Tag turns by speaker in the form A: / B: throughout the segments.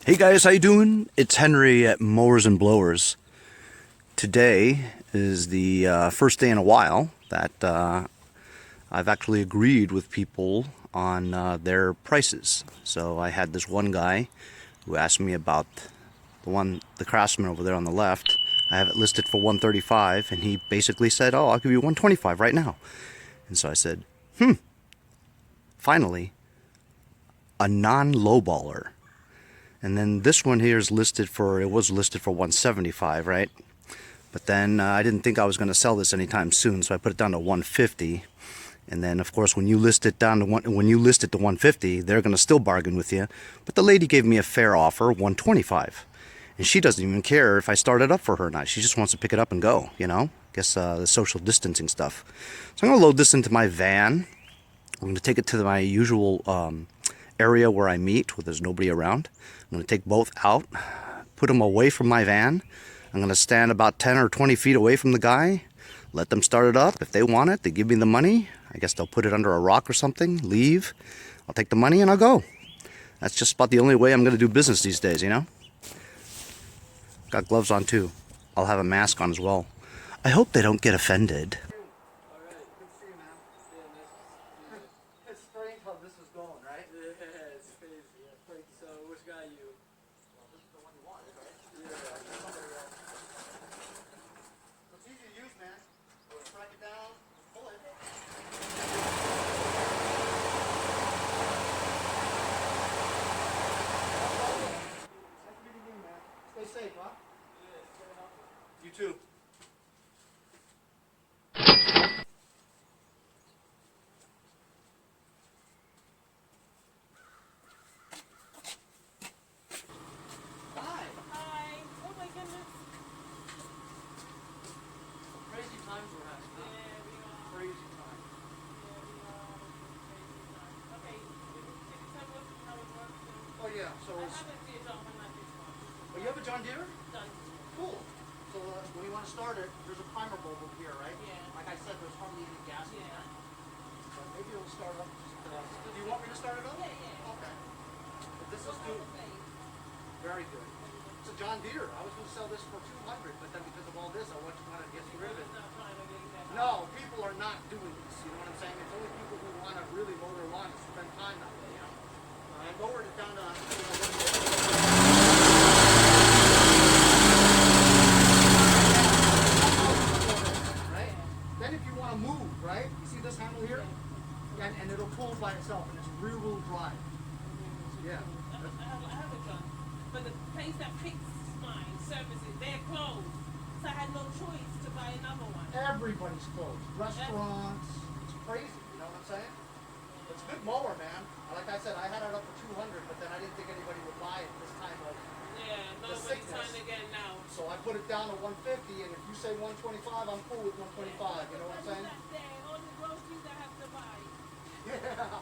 A: Hey guys, how you doing? It's Henry at Mowers and Blowers. Today is the first day in a while that I've actually agreed with people on their prices. So I had this one guy who asked me about the Craftsman over there on the left. I have it listed for 135, and he basically said, "Oh, I'll give you 125 right now." And so I said, finally, a non-lowballer. And then this one here is listed for, it was listed for 175, right? But then I didn't think I was going to sell this anytime soon, so I put it down to 150. And then, of course, when you list it to 150, they're going to still bargain with you. But the lady gave me a fair offer, 125. And she doesn't even care if I start it up for her or not. She just wants to pick it up and go, you know? Guess the social distancing stuff. So I'm going to load this into my van. I'm going to take it to my usual area where I meet, where there's nobody around. I'm going to take both out, put them away from my van. I'm going to stand about 10 or 20 feet away from the guy, let them start it up. If they want it, they give me the money. I guess they'll put it under a rock or something, leave. I'll take the money and I'll go. That's just about the only way I'm going to do business these days, you know? Got gloves on too. I'll have a mask on as well. I hope they don't get offended.
B: Stay safe, huh? You too. Hi.
C: Hi. Oh my goodness.
B: Crazy times we're having, huh?
C: Yeah, we are.
B: Crazy times.
C: Yeah, we are. Crazy time. Okay. Can you tell us how it works?
B: Oh yeah, so
C: I
B: it's...
C: haven't seen it on my life this one.
B: Oh, you have a John Deere?
C: Done.
B: Cool. So when you want to start it, there's a primer bulb over here, right?
C: Yeah.
B: Like I said, there's hardly any gas in
C: Yeah.
B: there. So maybe it'll start up. Do you want me to start it up?
C: Yeah, yeah.
B: Okay. But this is
C: What
B: due.
C: kind of thing?
B: Very good. It's a John Deere. I was going to sell this for 200, but then because of all this, I want to kind of get rid of it.
C: Not trying to get that.
B: No, people are not doing this. You know what I'm saying? It's only people who want to really mow their lawn and spend time that way, you know? I lowered it down to, right? Then if you want to move, right? You see this handle here? And it'll pull by itself, and it's rear-wheel drive. Yeah.
C: I have a gun. But the place that picks mine, services, they're closed. So I had no choice to buy another one.
B: Everybody's closed. Restaurants. It's crazy. You know what I'm saying? It's a good mower, man. Like I said, I had it up for 200, but then I didn't think anybody would buy it this time of
C: Yeah, nobody's trying to get it now.
B: So I put it down to 150, and if you say 125, I'm cool with 125. You know what I'm saying?
C: All the groceries I have to buy.
B: Yeah.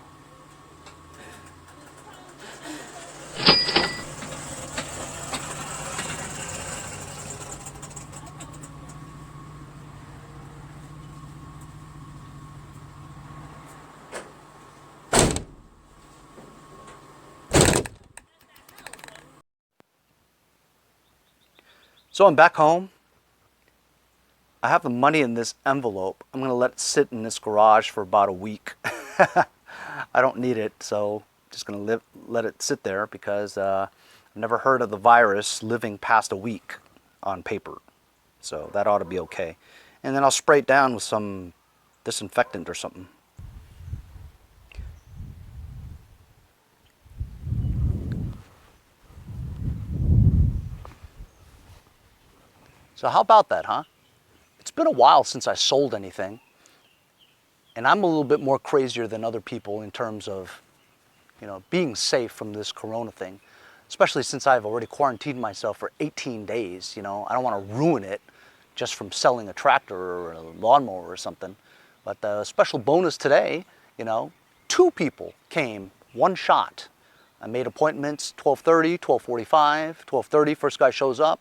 A: So I'm back home. I have the money in this envelope. I'm going to let it sit in this garage for about a week. I don't need it, so I'm just going to let it sit there because I've never heard of the virus living past a week on paper. So that ought to be okay. And then I'll spray it down with some disinfectant or something. So how about that, huh? It's been a while since I sold anything. And I'm a little bit more crazier than other people in terms of, you know, being safe from this corona thing. Especially since I've already quarantined myself for 18 days, you know. I don't want to ruin it just from selling a tractor or a lawnmower or something. But the special bonus today, you know, 2 people came, 1 shot. I made appointments 12:30, 12:45, 12:30, first guy shows up.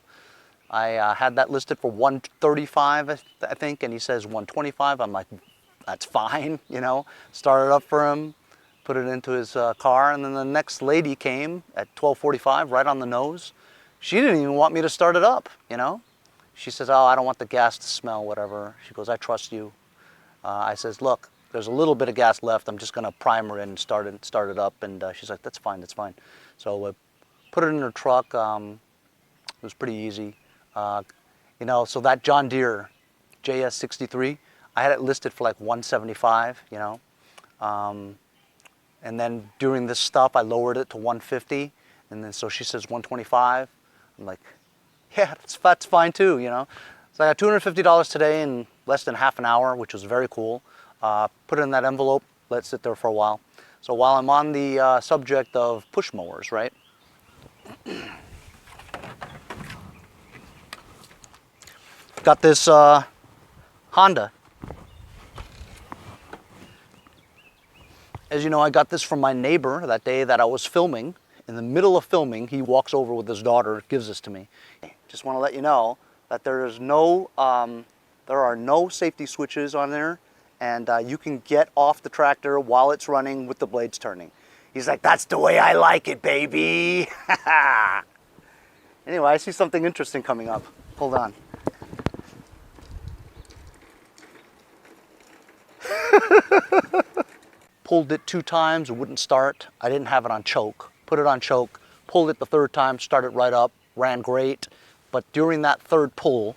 A: I had that listed for 135, I think, and he says 125. I'm like, that's fine, you know. Started up for him, put it into his car, and then the next lady came at 12:45, right on the nose. She didn't even want me to start it up, you know. She says, "Oh, I don't want the gas to smell, whatever." She goes, "I trust you." I says, "Look, there's a little bit of gas left. I'm just gonna primer it and start it up." And she's like, "That's fine, that's fine." So put it in her truck. It was pretty easy. You know, so that John Deere JS63, I had it listed for like 175, you know. And then during this stuff, I lowered it to 150. And then so she says 125. I'm like, yeah, that's fine too, you know. So I got $250 today in less than half an hour, which was very cool. Put it in that envelope, let it sit there for a while. So while I'm on the subject of push mowers, right? Got this Honda. As you know, I got this from my neighbor that day that I was filming. In the middle of filming, he walks over with his daughter, gives this to me. Just want to let you know that there are no safety switches on there, and you can get off the tractor while it's running with the blades turning. He's like, "That's the way I like it, baby." Anyway, I see something interesting coming up. Hold on. Pulled it 2 times, it wouldn't start. I didn't have it on choke. Put it on choke, pulled it the 3rd time, started right up, ran great. But during that 3rd pull,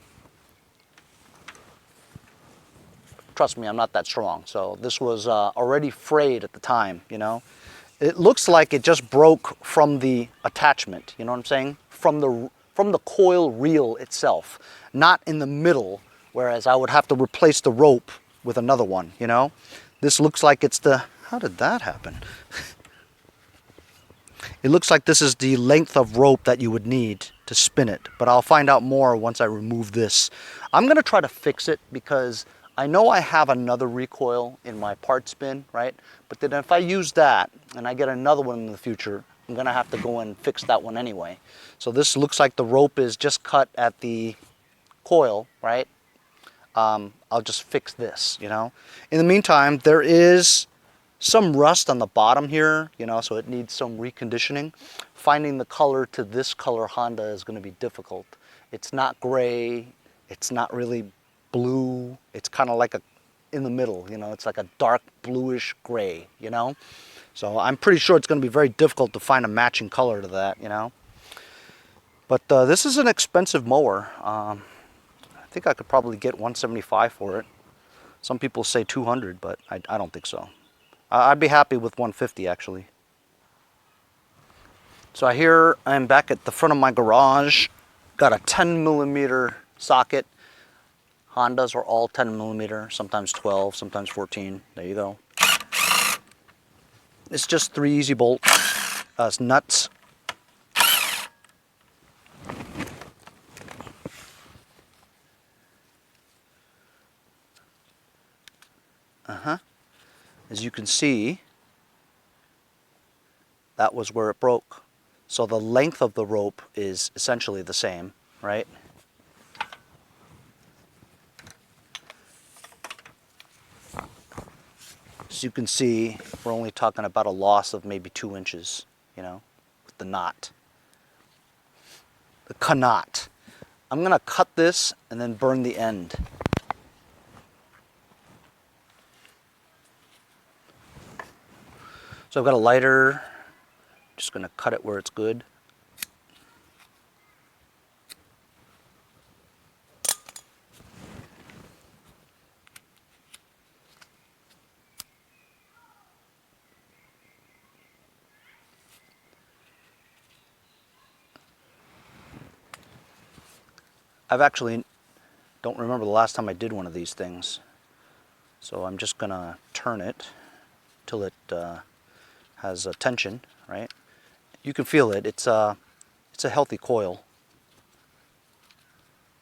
A: trust me, I'm not that strong. So this was already frayed at the time, you know. It looks like it just broke from the attachment, you know what I'm saying? From the coil reel itself, not in the middle, whereas I would have to replace the rope with another one, you know. This looks like it's the, how did that happen? It looks like this is the length of rope that you would need to spin it, but I'll find out more once I remove this. I'm gonna try to fix it because I know I have another recoil in my parts bin, right? But then if I use that and I get another one in the future, I'm gonna have to go and fix that one anyway. So this looks like the rope is just cut at the coil, right? I'll just fix this, you know. In the meantime, there is some rust on the bottom here, you know, so it needs some reconditioning. Finding the color to this color Honda is going to be difficult. It's not gray, it's not really blue, it's kind of like in the middle, you know, it's like a dark bluish gray, you know. So I'm pretty sure it's going to be very difficult to find a matching color to that, you know. But this is an expensive mower. I think I could probably get 175 for it. Some people say 200, but I don't think so. I'd be happy with 150 actually. So here I'm back at the front of my garage. Got a 10mm socket. Hondas are all 10mm, sometimes 12, sometimes 14. There you go. It's just 3 easy bolt nuts. As you can see, that was where it broke. So the length of the rope is essentially the same, right? As you can see, we're only talking about a loss of maybe 2 inches, you know, with the knot. The knot. I'm gonna cut this and then burn the end. So I've got a lighter, just gonna cut it where it's good. I've actually don't remember the last time I did one of these things. So I'm just gonna turn it till it has a tension, right? You can feel it. It's a healthy coil.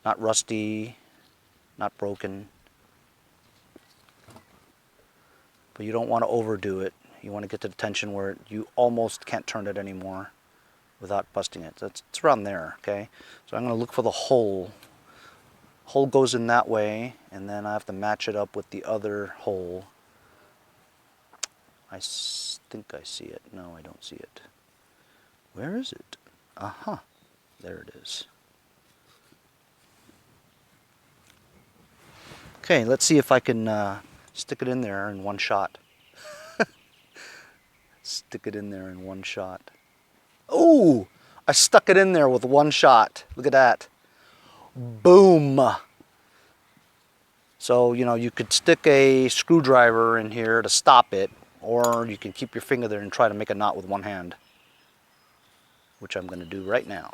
A: Not rusty, not broken. But you don't want to overdo it. You want to get to the tension where you almost can't turn it anymore without busting it. It's around there, okay? So I'm going to look for the hole. Hole goes in that way, and then I have to match it up with the other hole. think I see it. No, I don't see it. Where is it? Aha, there it is. Okay, let's see if I can stick it in there in one shot. Stick it in there in one shot. Oh, I stuck it in there with one shot. Look at that. Boom. So, you know, you could stick a screwdriver in here to stop it, or you can keep your finger there and try to make a knot with one hand, which I'm going to do right now.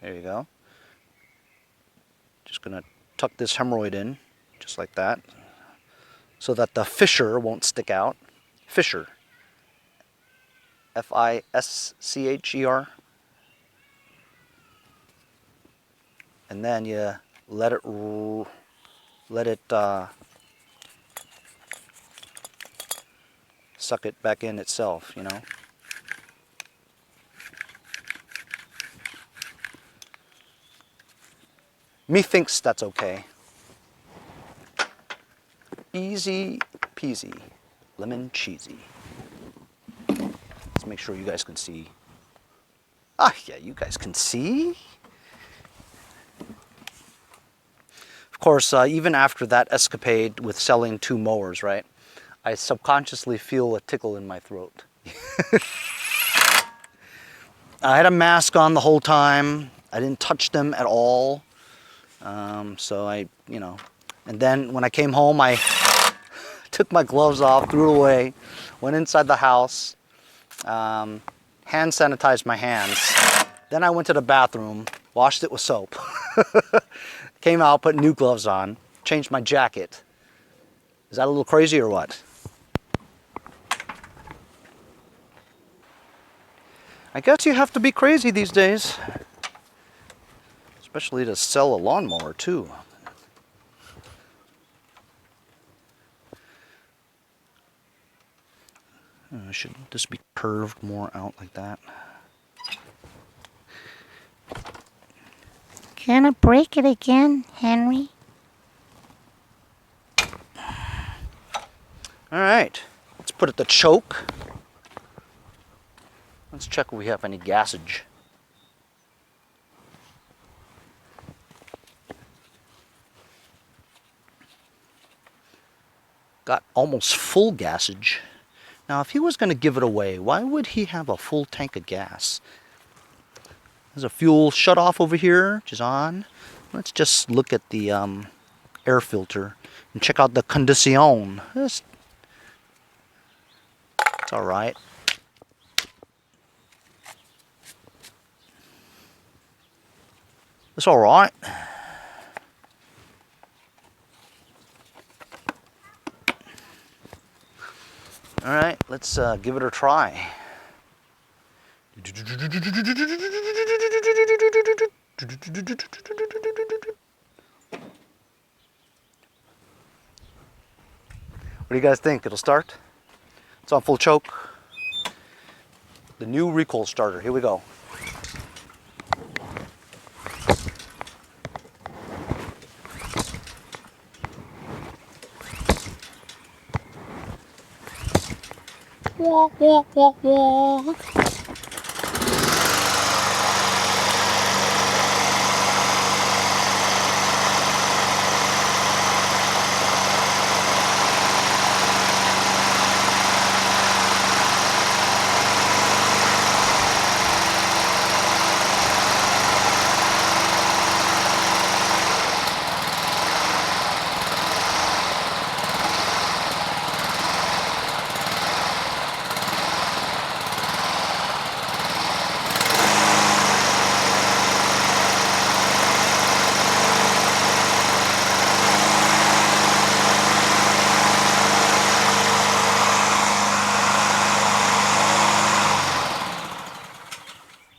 A: There you go. Just going to tuck this hemorrhoid in, just like that, so that the fissure won't stick out. Fissure. F-I-S-C-H-E-R. And then you let it suck it back in itself, you know. Methinks that's okay. Easy peasy, lemon cheesy. Let's make sure you guys can see. Ah, yeah, you guys can see. Of course, even after that escapade with selling 2 mowers, right, I subconsciously feel a tickle in my throat. I had a mask on the whole time. I didn't touch them at all. So you know, and then when I came home, I took my gloves off, threw it away, went inside the house, hand sanitized my hands. Then I went to the bathroom, washed it with soap, came out, put new gloves on, changed my jacket. Is that a little crazy or what? I guess you have to be crazy these days. Especially to sell a lawnmower too. Should this be curved more out like that?
D: Gonna break it again, Henry?
A: Alright, let's put it to choke. Let's check if we have any gassage. Got almost full gassage. Now, if he was going to give it away, why would he have a full tank of gas? There's a fuel shutoff over here, which is on. Let's just look at the air filter and check out the condition. It's all right. It's all right. All right, let's give it a try. What do you guys think? It'll start? It's on full choke. The new Recoil starter. Here we go.
D: Wah, wah, wah, wah.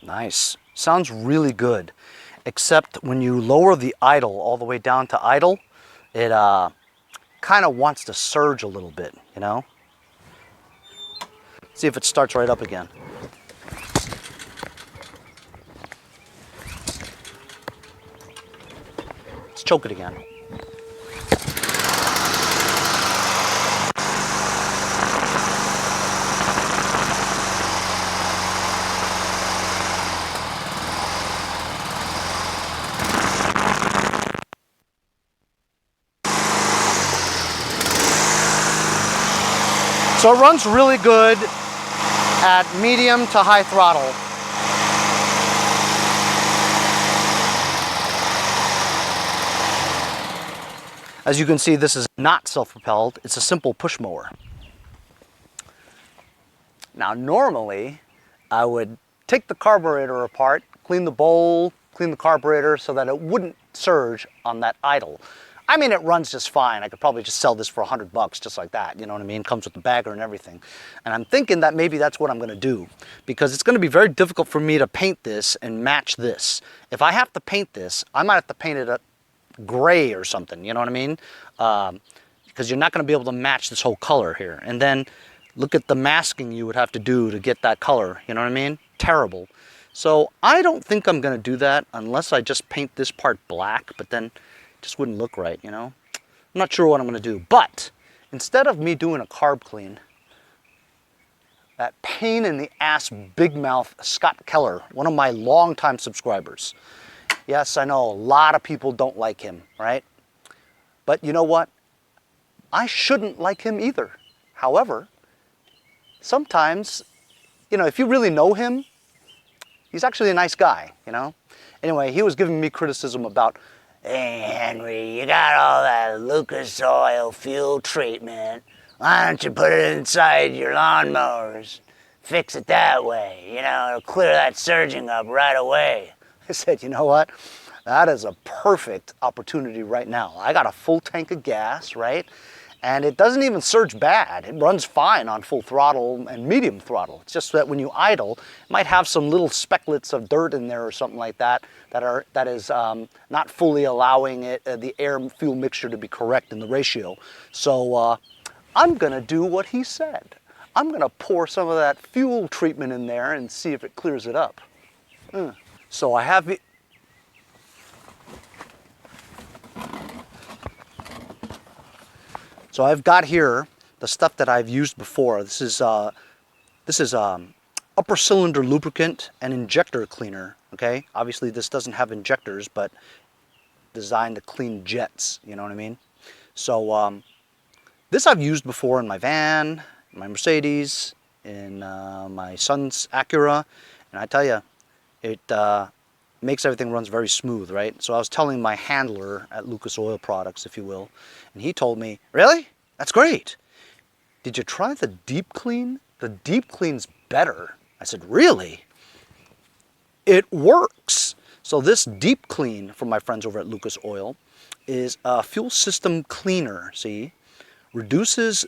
A: Nice. Sounds really good. Except when you lower the idle all the way down to idle, it kind of wants to surge a little bit, you know? See if it starts right up again. Let's choke it again. So it runs really good at medium to high throttle. As you can see, this is not self-propelled. It's a simple push mower. Now, normally, I would take the carburetor apart, clean the bowl, clean the carburetor so that it wouldn't surge on that idle. I mean, it runs just fine. I could probably just sell this for $100 just like that, you know what I mean? Comes with the bagger and everything. And I'm thinking that maybe that's what I'm gonna do, because it's gonna be very difficult for me to paint this and match this. If I have to paint this, I might have to paint it gray or something, you know what I mean? Because you're not gonna be able to match this whole color here. And then look at the masking you would have to do to get that color, you know what I mean? Terrible. So I don't think I'm gonna do that unless I just paint this part black, but then it just wouldn't look right, you know? I'm not sure what I'm gonna do, but instead of me doing a carb clean, that pain in the ass big mouth Scott Keller, one of my longtime subscribers. Yes, I know a lot of people don't like him, right? But you know what? I shouldn't like him either. However, sometimes, you know, if you really know him, he's actually a nice guy, you know? Anyway, he was giving me criticism about, hey, Henry, you got all that Lucas Oil fuel treatment. Why don't you put it inside your lawnmowers? Fix it that way, you know, it'll clear that surging up right away. I said, you know what? That is a perfect opportunity right now. I got a full tank of gas, right? And it doesn't even surge bad. It runs fine on full throttle and medium throttle. It's just that when you idle, it might have some little specklets of dirt in there or something like that that is not fully allowing it, the air-fuel mixture to be correct in the ratio. So I'm gonna do what he said. I'm gonna pour some of that fuel treatment in there and see if it clears it up. So I have it. So I've got here the stuff that I've used before. This is upper cylinder lubricant and injector cleaner. Okay, obviously this doesn't have injectors, but designed to clean jets. You know what I mean? So this I've used before in my van, in my Mercedes, in my son's Acura, and I tell you, it makes everything runs very smooth, right? So I was telling my handler at Lucas Oil Products, if you will, and he told me, really? That's great. Did you try the deep clean? The deep clean's better. I said, really? It works. So this deep clean from my friends over at Lucas Oil is a fuel system cleaner, see? Reduces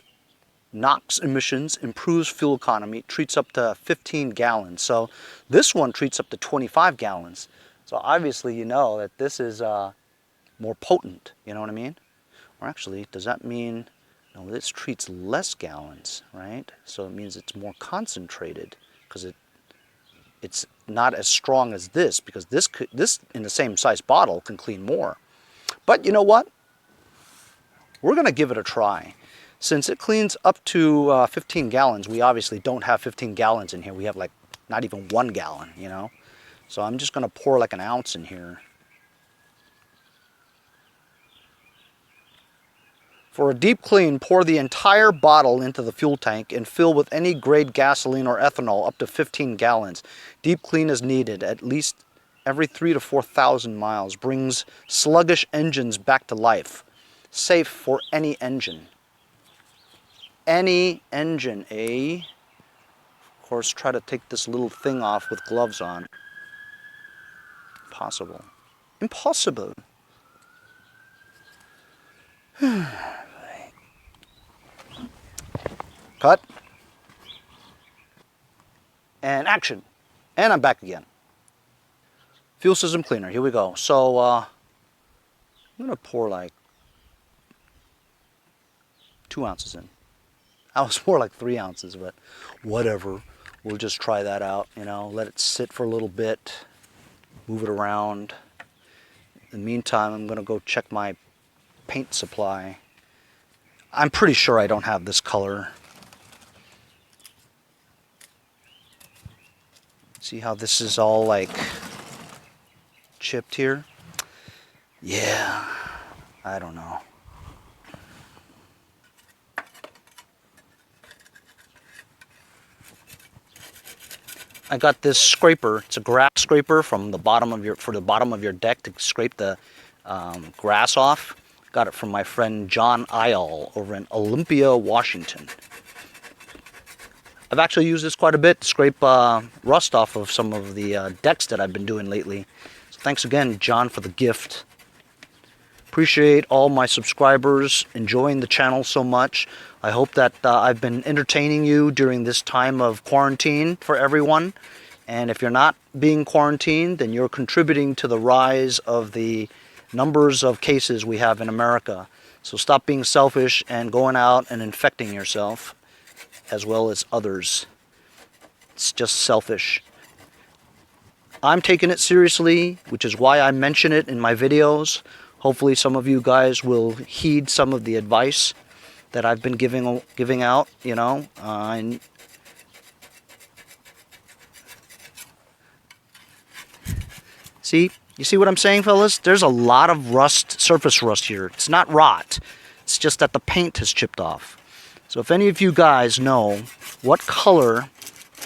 A: NOx emissions, improves fuel economy, treats up to 15 gallons. So this one treats up to 25 gallons. So obviously you know that this is more potent, you know what I mean? Or actually, does that mean, no, this treats less gallons, right? So it means it's more concentrated because it's not as strong as this, because this in the same size bottle can clean more. But you know what? We're gonna give it a try. Since it cleans up to 15 gallons, we obviously don't have 15 gallons in here. We have like not even 1 gallon, you know? So I'm just gonna pour like an ounce in here. For a deep clean, pour the entire bottle into the fuel tank and fill with any grade gasoline or ethanol up to 15 gallons. Deep clean is needed at least every 3,000 to 4,000 miles. Brings sluggish engines back to life. Safe for any engine. Any engine, eh? Of course, try to take this little thing off with gloves on. Impossible. Impossible. Cut. And action. And I'm back again. Fuel system cleaner, here we go. So, I'm gonna pour like 2 ounces in. I was more like 3 ounces, but whatever. We'll just try that out, you know, let it sit for a little bit, move it around. In the meantime, I'm going to go check my paint supply. I'm pretty sure I don't have this color. See how this is all like chipped here? Yeah, I don't know. I got this scraper. It's a grass scraper from the bottom of your deck to scrape the grass off. Got it from my friend John Isle over in Olympia, Washington. I've actually used this quite a bit to scrape rust off of some of the decks that I've been doing lately. So thanks again, John, for the gift. Appreciate all my subscribers enjoying the channel so much. I hope that I've been entertaining you during this time of quarantine for everyone. And if you're not being quarantined, then you're contributing to the rise of the numbers of cases we have in America. So stop being selfish and going out and infecting yourself as well as others. It's just selfish. I'm taking it seriously, which is why I mention it in my videos. Hopefully some of you guys will heed some of the advice that I've been giving out, you know. See? You see what I'm saying, fellas? There's a lot of rust, surface rust here. It's not rot. It's just that the paint has chipped off. So if any of you guys know what color,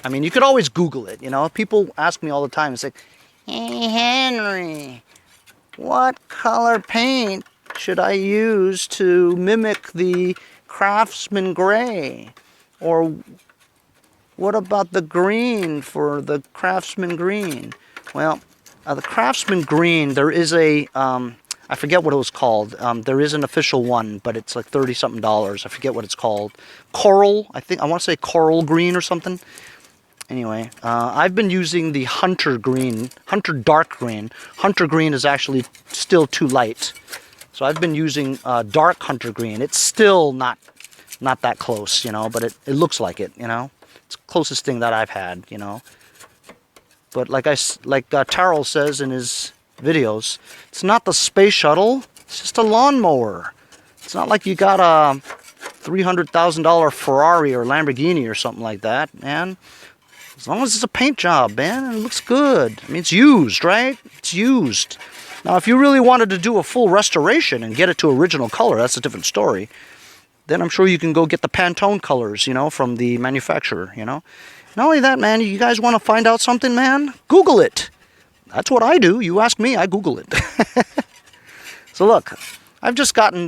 A: I mean, you could always Google it, you know. People ask me all the time, it's like, hey, Henry, what color paint should I use to mimic the Craftsman gray? Or what about the green for the Craftsman green? Well, the Craftsman green, there is a, I forget what it was called. There is an official one, but it's like $30-something. I forget what it's called. Coral, I want to say coral green or something. Anyway, I've been using the Hunter green, Hunter dark green. Hunter green is actually still too light. So I've been using dark Hunter green. It's still not that close, you know, but it looks like it, you know. It's the closest thing that I've had, you know. But like Terrell says in his videos, it's not the space shuttle, it's just a lawnmower. It's not like you got a $300,000 Ferrari or Lamborghini or something like that, man. As long as it's a paint job, man, and it looks good. I mean, it's used, right? It's used. Now, if you really wanted to do a full restoration and get it to original color, that's a different story. Then I'm sure you can go get the Pantone colors, you know, from the manufacturer, you know. Not only that, man, you guys want to find out something, man? Google it. That's what I do. You ask me, I Google it. So look, I've just gotten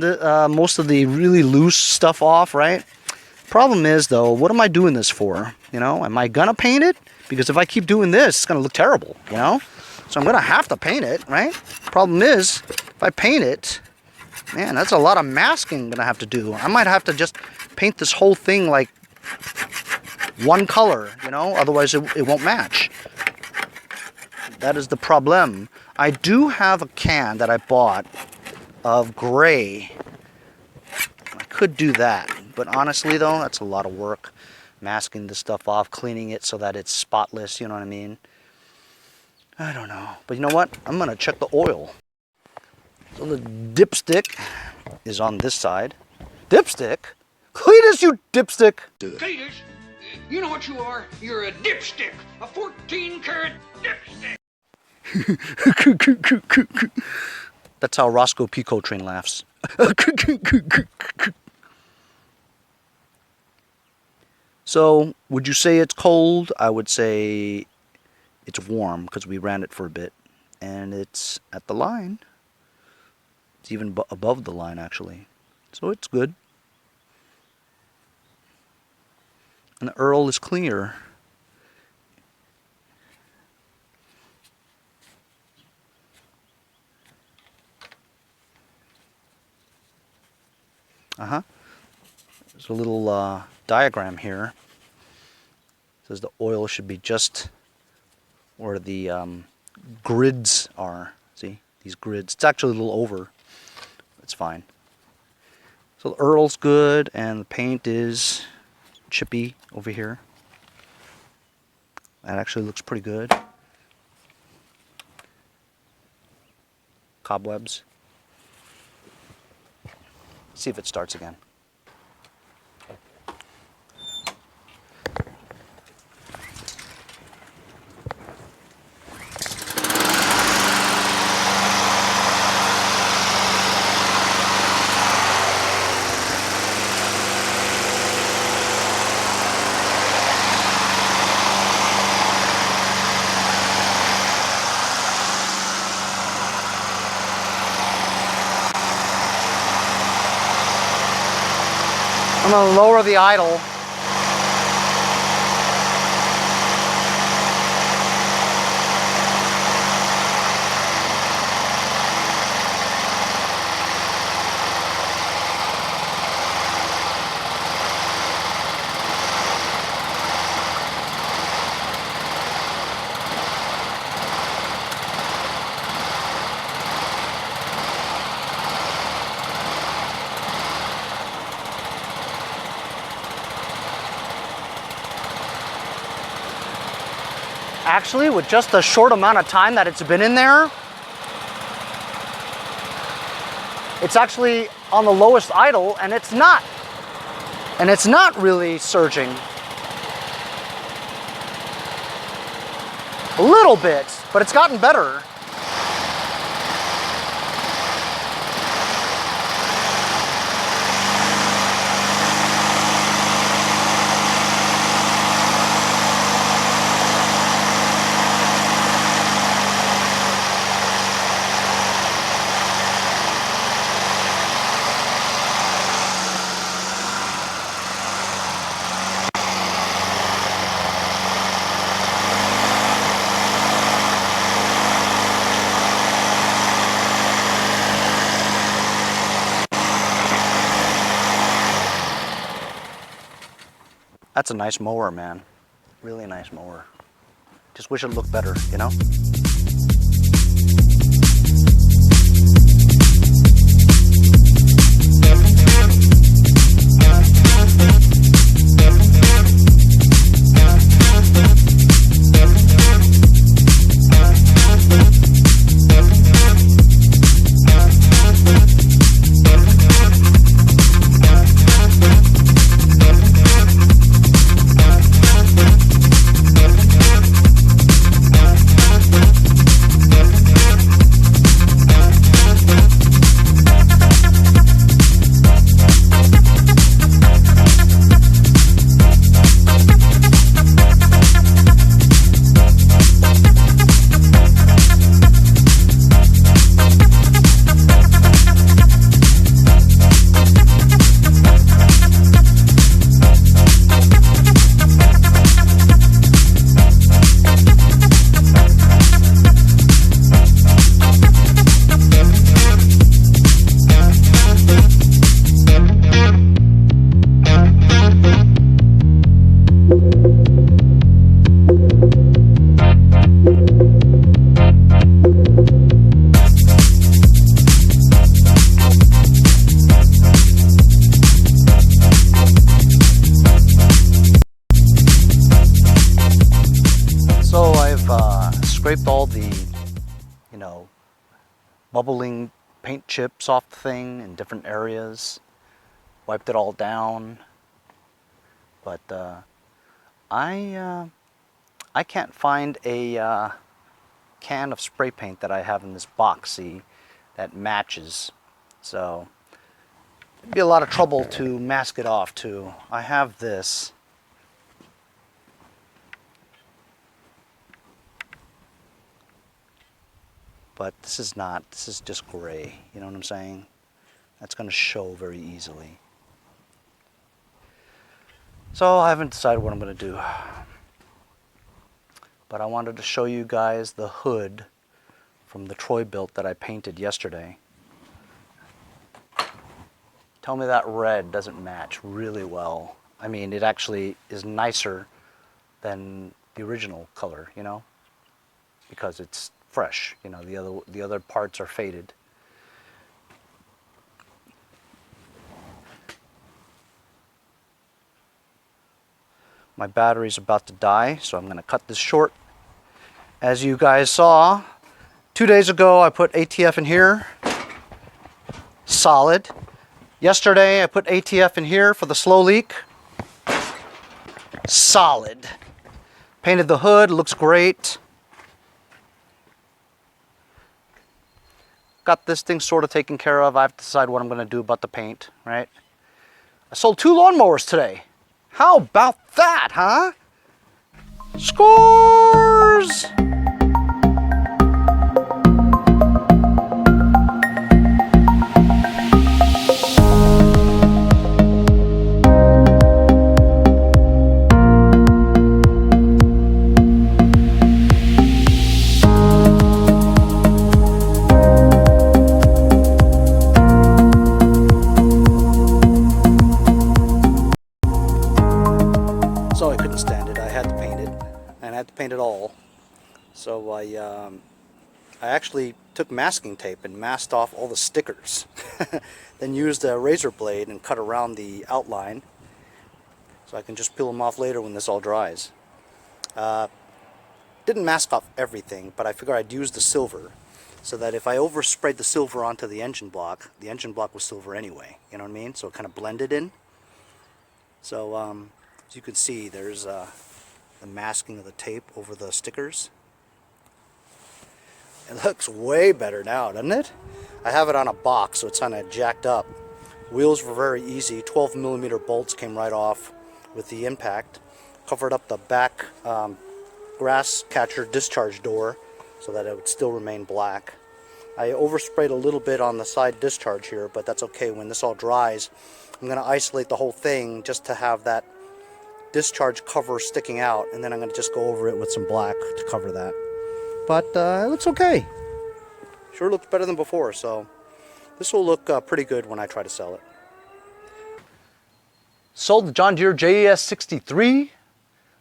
A: most of the really loose stuff off, right? Problem is, though, what am I doing this for? You know, am I going to paint it? Because if I keep doing this, it's going to look terrible, you know? So I'm going to have to paint it, right? Problem is, if I paint it, man, that's a lot of masking I'm going to have to do. I might have to just paint this whole thing like one color, you know, otherwise it won't match. That is the problem. I do have a can that I bought of gray. I could do that, but honestly though, that's a lot of work. Masking this stuff off, cleaning it so that it's spotless, you know what I mean? I don't know. But you know what? I'm gonna check the oil. So the dipstick is on this side. Dipstick? Cletus, you dipstick!
E: Cletus, you know what you are? You're a dipstick. A 14-karat dipstick.
A: That's how Roscoe P. Coltrane laughs. So, would you say it's cold? I would say it's warm because we ran it for a bit. And it's at the line. It's even above the line, actually. So it's good. And the Earl is clear. There's a little diagram here. It says the oil should be just where the grids are. See? These grids. It's actually a little over. It's fine. So So the Earl's good, and the paint is chippy over here. That actually looks pretty good. Cobwebs. See if it starts again. I'm going to lower the idle. Actually, with just a short amount of time that it's been in there, it's actually on the lowest idle, and it's not really surging. A little bit, but it's gotten better. That's a nice mower, man. Really nice mower. Just wish it looked better, you know? Scraped all the, you know, bubbling paint chips off the thing in different areas, wiped it all down, but I can't find a can of spray paint that I have in this box, see, that matches, so it'd be a lot of trouble to mask it off too. I have this. But this is not, this is just gray, you know what I'm saying? That's going to show very easily. So I haven't decided what I'm going to do. But I wanted to show you guys the hood from the Troy built that I painted yesterday. Tell me that red doesn't match really well. I mean, it actually is nicer than the original color, you know? Because it's fresh, you know, the other parts are faded. My battery's about to die, so I'm going to cut this short. As you guys saw, 2 days ago I put ATF in here. Solid. Yesterday I put ATF in here for the slow leak. Solid. Painted the hood, looks great. Got this thing sort of taken care of. I have to decide what I'm going to do about the paint, right? I sold 2 lawnmowers today. How about that, huh? Scores! So I couldn't stand it. I had to paint it, and I had to paint it all. So I actually took masking tape and masked off all the stickers. Then used a razor blade and cut around the outline, so I can just peel them off later when this all dries. Didn't mask off everything, but I figured I'd use the silver, so that if I oversprayed the silver onto the engine block was silver anyway. You know what I mean? So it kind of blended in. So as you can see, there's the masking of the tape over the stickers. It looks way better now, doesn't it? I have it on a box, so it's kind of jacked up. Wheels were very easy. 12mm bolts came right off with the impact. Covered up the back grass catcher discharge door so that it would still remain black. I oversprayed a little bit on the side discharge here, but that's okay. When this all dries, I'm going to isolate the whole thing just to have that discharge cover sticking out, and then I'm going to just go over it with some black to cover that. But it looks okay. Sure looks better than before, so this will look pretty good when I try to sell it. Sold the John Deere JES 63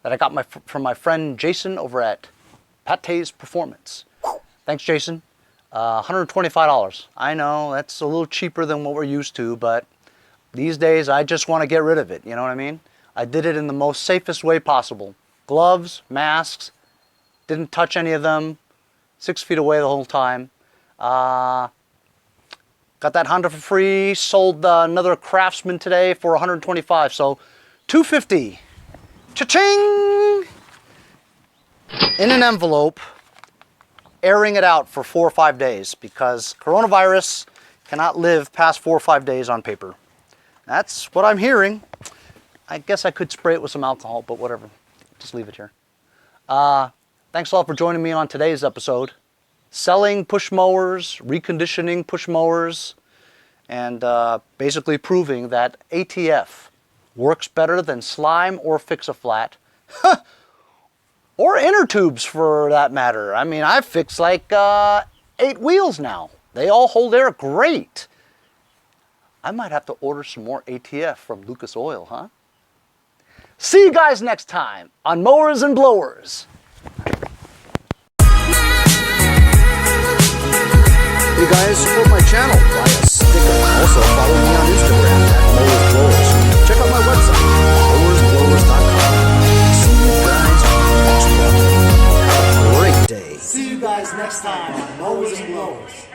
A: that I got from my friend Jason over at Pate's Performance. Thanks, Jason. $125. I know that's a little cheaper than what we're used to, but these days I just want to get rid of it. You know what I mean? I did it in the most safest way possible. Gloves, masks, didn't touch any of them. 6 feet away the whole time. Got that Honda for free. Sold another Craftsman today for $125. So $250. Cha-ching! In an envelope. Airing it out for 4 or 5 days because coronavirus cannot live past 4 or 5 days on paper. That's what I'm hearing. I guess I could spray it with some alcohol, but whatever. Just leave it here. Thanks a lot for joining me on today's episode. Selling push mowers, reconditioning push mowers, and basically proving that ATF works better than slime or fix-a-flat. Or inner tubes for that matter. I mean, I've fixed like 8 wheels now. They all hold air great. I might have to order some more ATF from Lucas Oil, huh? See you guys next time on Mowers and Blowers. Hey guys, support my channel. Buy a sticker. Also follow me on Instagram at Mowers Blowers. Check out my website, mowersblowers.com. See you guys next time. Have a great day.
B: See you guys next time on Mowers and Blowers.